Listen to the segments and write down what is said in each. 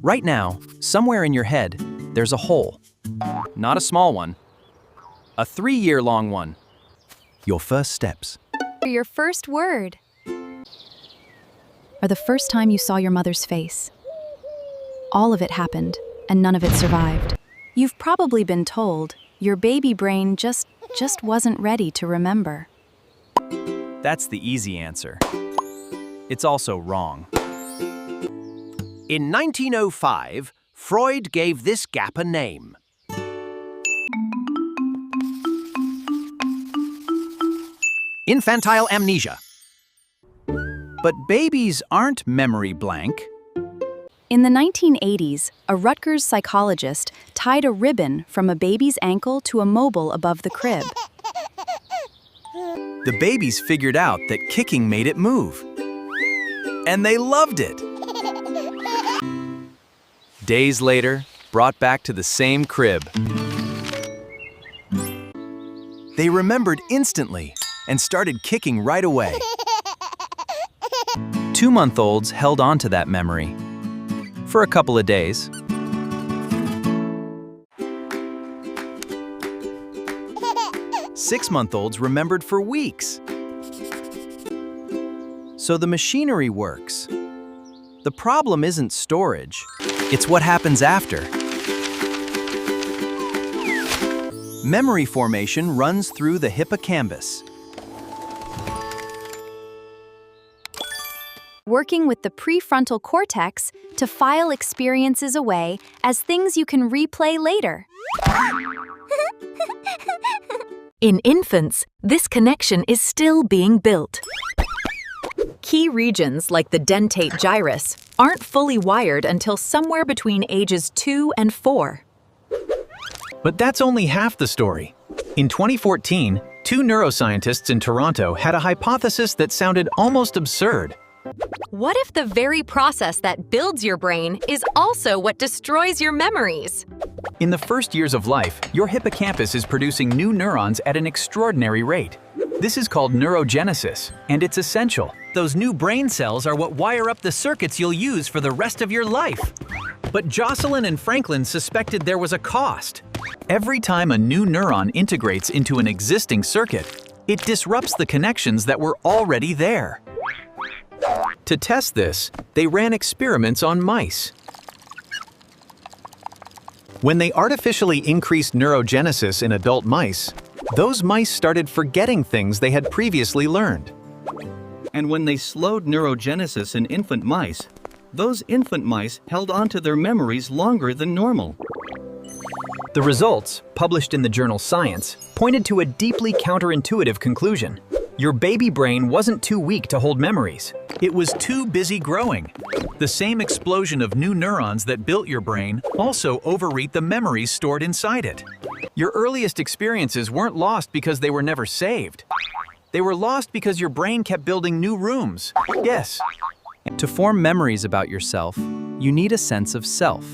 Right now, somewhere in your head, there's a hole. Not a small one. A 3-year-long one. Your first steps. Your first word. Or the first time you saw your mother's face. All of it happened, and none of it survived. You've probably been told your baby brain just wasn't ready to remember. That's the easy answer. It's also wrong. In 1905, Freud gave this gap a name. Infantile amnesia. But babies aren't memory blank. In the 1980s, a Rutgers psychologist tied a ribbon from a baby's ankle to a mobile above the crib. The babies figured out that kicking made it move. And they loved it. Days later, brought back to the same crib. They remembered instantly and started kicking right away. 2-month-olds held on to that memory for a couple of days. Six-month-olds remembered for weeks. So the machinery works. The problem isn't storage, it's what happens after. Memory formation runs through the hippocampus. Working with the prefrontal cortex to file experiences away as things you can replay later. In infants, this connection is still being built. Key regions like the dentate gyrus aren't fully wired until somewhere between ages 2 and 4. But that's only half the story. In 2014, 2 neuroscientists in Toronto had a hypothesis that sounded almost absurd. What if the very process that builds your brain is also what destroys your memories? In the first years of life, your hippocampus is producing new neurons at an extraordinary rate. This is called neurogenesis, and it's essential. Those new brain cells are what wire up the circuits you'll use for the rest of your life. But Jocelyn and Franklin suspected there was a cost. Every time a new neuron integrates into an existing circuit, it disrupts the connections that were already there. To test this, they ran experiments on mice. When they artificially increased neurogenesis in adult mice, those mice started forgetting things they had previously learned. And when they slowed neurogenesis in infant mice, those infant mice held on to their memories longer than normal. The results, published in the journal Science, pointed to a deeply counterintuitive conclusion. Your baby brain wasn't too weak to hold memories. It was too busy growing. The same explosion of new neurons that built your brain also overwrote the memories stored inside it. Your earliest experiences weren't lost because they were never saved. They were lost because your brain kept building new rooms. Yes. To form memories about yourself, you need a sense of self.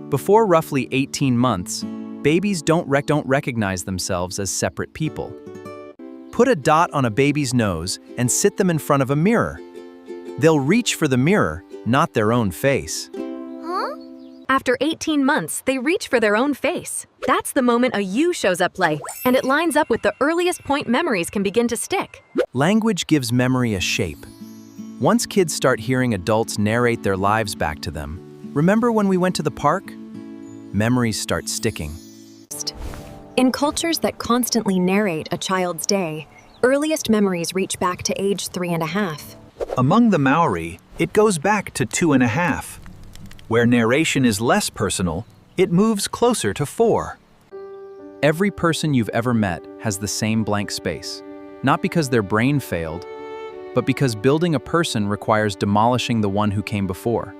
Before roughly 18 months, babies don't recognize themselves as separate people. Put a dot on a baby's nose and sit them in front of a mirror. They'll reach for the mirror, not their own face. After 18 months, they reach for their own face. That's the moment a you shows up play, and it lines up with the earliest point memories can begin to stick. Language gives memory a shape. Once kids start hearing adults narrate their lives back to them, remember when we went to the park? Memories start sticking. In cultures that constantly narrate a child's day, earliest memories reach back to age 3.5. Among the Maori, it goes back to 2.5. Where narration is less personal, it moves closer to 4. Every person you've ever met has the same blank space, not because their brain failed, but because building a person requires demolishing the one who came before.